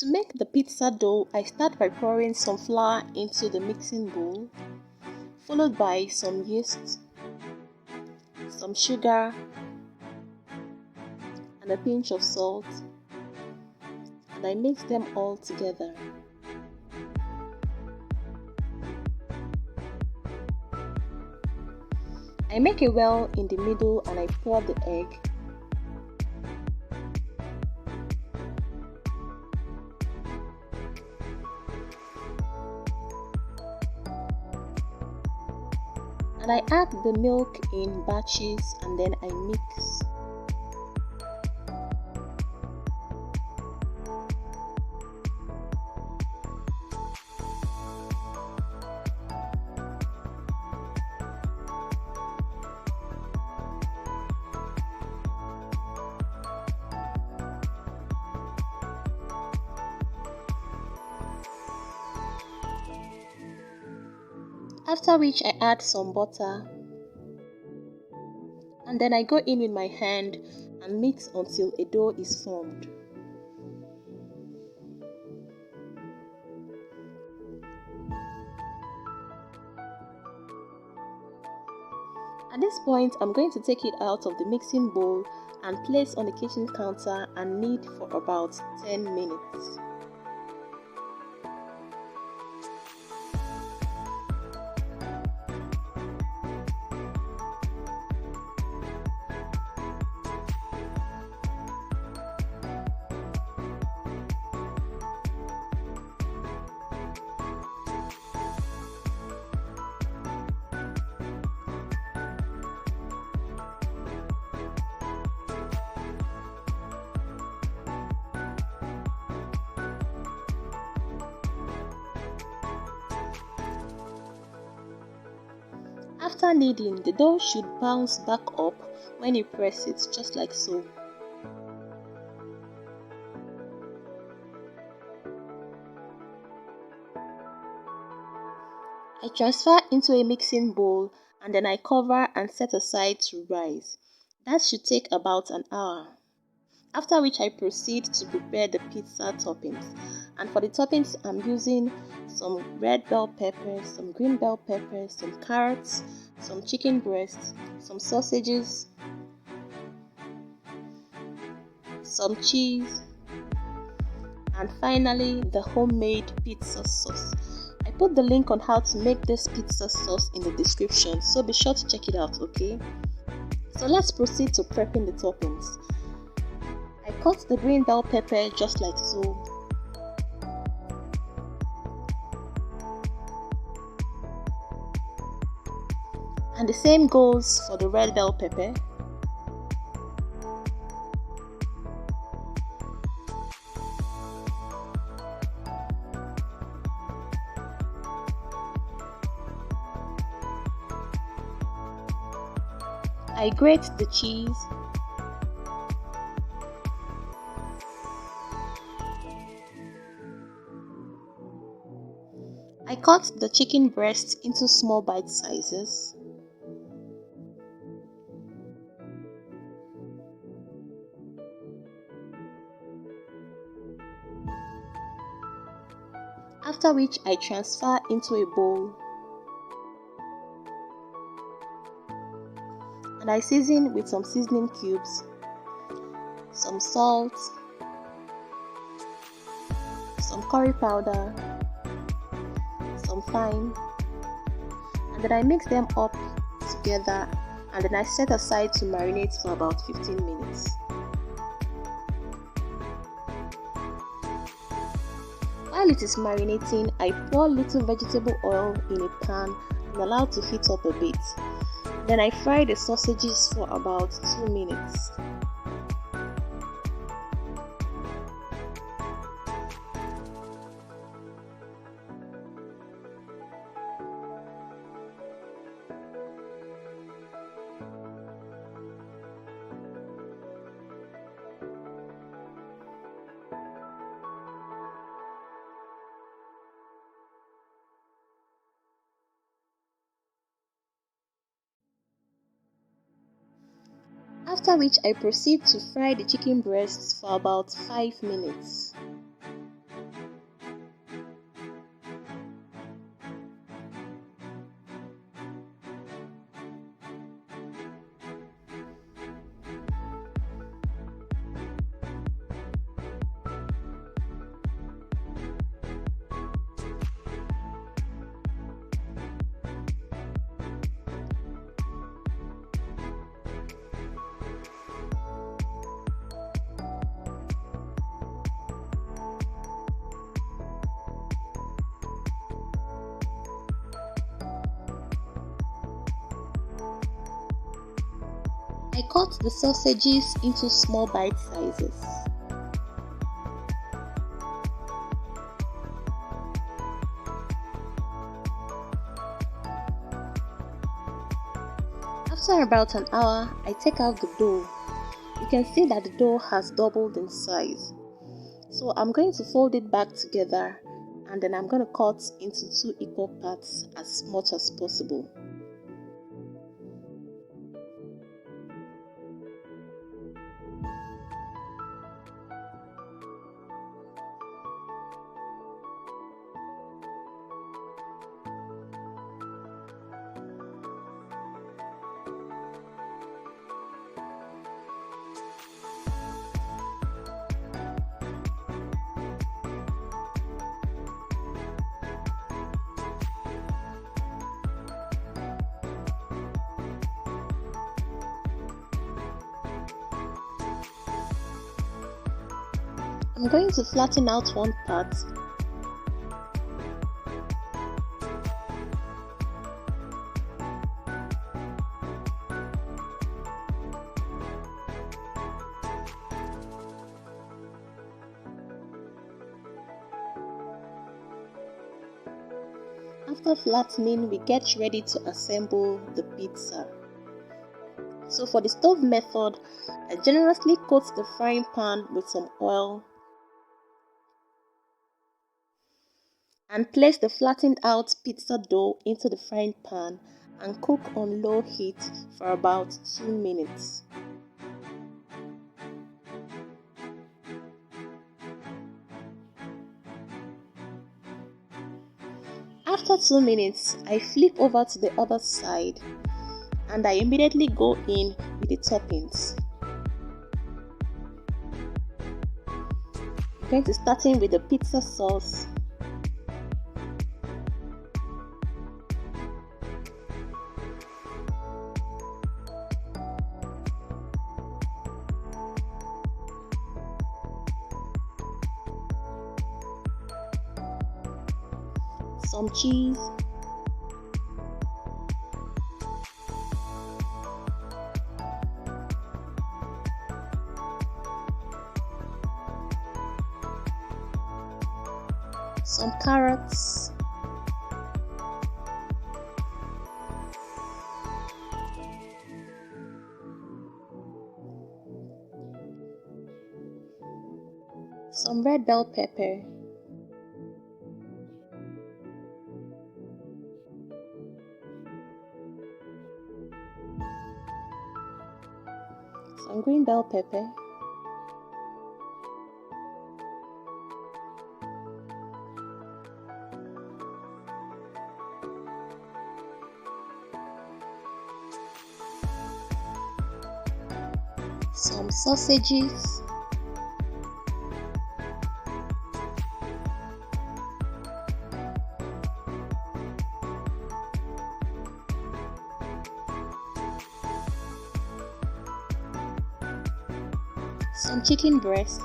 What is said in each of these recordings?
To make the pizza dough, I start by pouring some flour into the mixing bowl, followed by some yeast, some sugar, and a pinch of salt, and I mix them all together. I make a well in the middle and I pour the egg. And I add the milk in batches and then I mix. After which I add some butter and then I go in with my hand and mix until a dough is formed. At this point, I'm going to take it out of the mixing bowl and place on the kitchen counter and knead for about 10 minutes. After kneading, the dough should bounce back up when you press it, just like so. I transfer into a mixing bowl and then I cover and set aside to rise. That should take about an hour. After which I proceed to prepare the pizza toppings. And for the toppings, I'm using some red bell peppers, some green bell peppers, some carrots, some chicken breasts, some sausages, some cheese, and finally the homemade pizza sauce. I put the link on how to make this pizza sauce in the description, so be sure to check it out, okay? So let's proceed to prepping the toppings. I cut the green bell pepper just like so. And the same goes for the red bell pepper. I grate the cheese. I cut the chicken breast into small bite sizes. After which I transfer into a bowl. And I season with some seasoning cubes, some salt, some curry powder, some thyme, and then I mix them up together and then I set aside to marinate for about 15 minutes. While it is marinating, I pour little vegetable oil in a pan and allow it to heat up a bit. Then I fry the sausages for about 2 minutes. After which I proceed to fry the chicken breasts for about 5 minutes. I cut the sausages into small bite sizes. After about an hour, I take out the dough. You can see that the dough has doubled in size. So I'm going to fold it back together, and then I'm going to cut into 2 equal parts as much as possible. I'm going to flatten out one part. After flattening, we get ready to assemble the pizza. So for the stove method, I generously coat the frying pan with some oil and place the flattened out pizza dough into the frying pan and cook on low heat for about 2 minutes. After 2 minutes, I flip over to the other side and I immediately go in with the toppings. I'm going to start in with the pizza sauce, some cheese, some carrots, some red bell pepper, some green bell pepper, some sausages, some chicken breasts,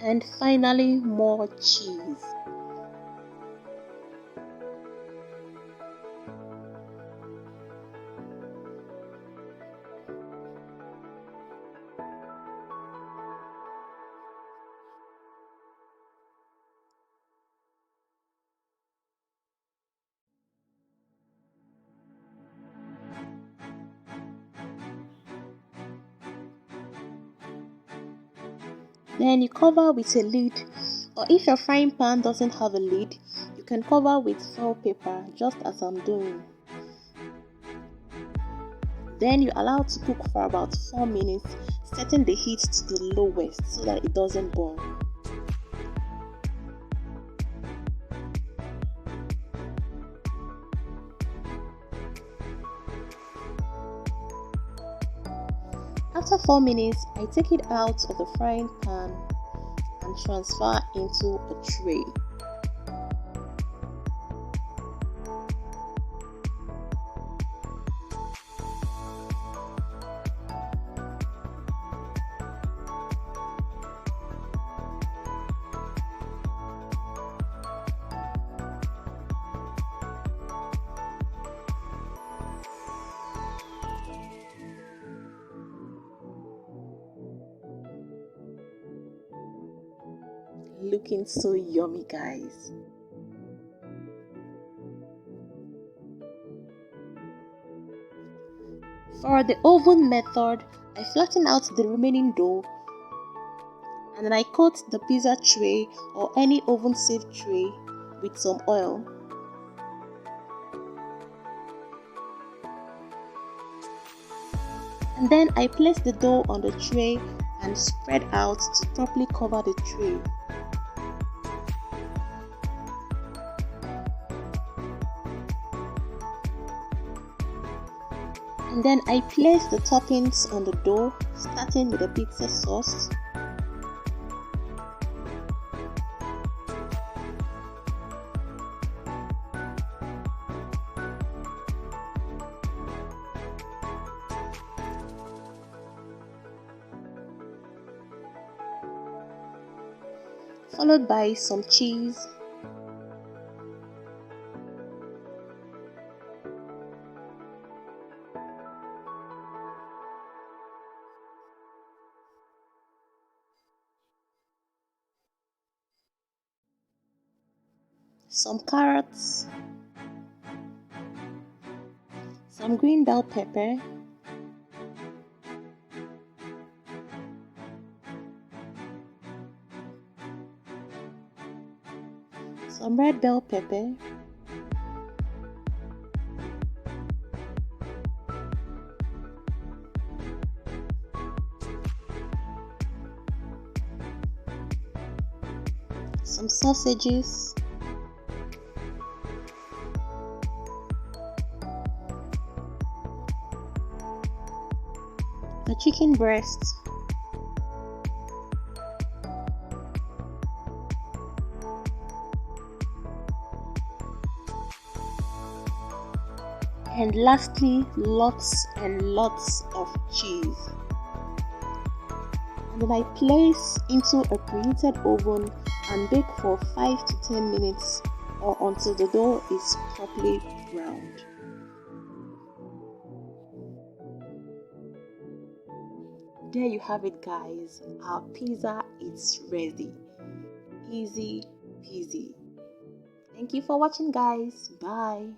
and finally more cheese. Then you cover with a lid, or if your frying pan doesn't have a lid, you can cover with foil paper, just as I'm doing. Then you allow to cook for about 4 minutes, setting the heat to the lowest so that it doesn't burn. After 4 minutes, I take it out of the frying pan and transfer into a tray. looking so yummy, guys. For the oven method, I flatten out the remaining dough and then I coat the pizza tray or any oven safe tray with some oil. And then I place the dough on the tray and spread out to properly cover the tray. And then I place the toppings on the dough, starting with the pizza sauce. Followed by some cheese, some carrots, some green bell pepper, some red bell pepper, some sausages, the chicken breast, and lastly, lots and lots of cheese. And then I place into a preheated oven and bake for 5 to 10 minutes or until the dough is properly browned. There you have it, guys. Our pizza is ready. Easy peasy. Thank you for watching, guys. Bye.